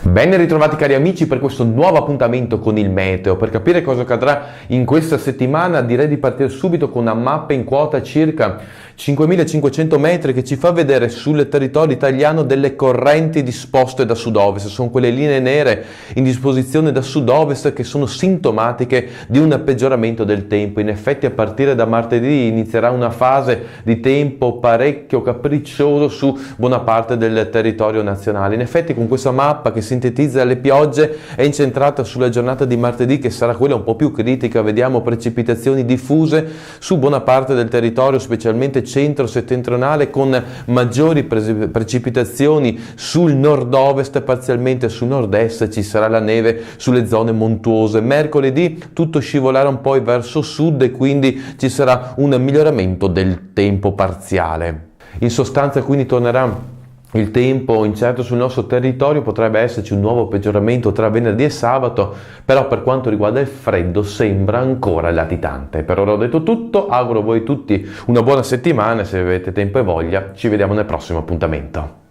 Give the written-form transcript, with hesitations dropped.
Ben ritrovati cari amici per questo nuovo appuntamento con il meteo. Per capire cosa accadrà in questa settimana direi di partire subito con una mappa in quota circa 5.500 metri che ci fa vedere sul territorio italiano delle correnti disposte da sud-ovest. Sono quelle linee nere in disposizione da sud-ovest che sono sintomatiche di un peggioramento del tempo. In effetti a partire da martedì inizierà una fase di tempo parecchio capriccioso su buona parte del territorio nazionale. In effetti con questa mappa che sintetizza le piogge è incentrata sulla giornata di martedì, che sarà quella un po' più critica. Vediamo precipitazioni diffuse su buona parte del territorio, specialmente centro-settentrionale, con maggiori precipitazioni sul nord-ovest e parzialmente sul nord-est. Ci sarà la neve sulle zone montuose. Mercoledì tutto scivolerà un po' verso sud e quindi ci sarà un miglioramento del tempo parziale. In sostanza quindi tornerà il tempo incerto sul nostro territorio, potrebbe esserci un nuovo peggioramento tra venerdì e sabato, però per quanto riguarda il freddo sembra ancora latitante. Per ora ho detto tutto, auguro a voi tutti una buona settimana e se avete tempo e voglia ci vediamo nel prossimo appuntamento.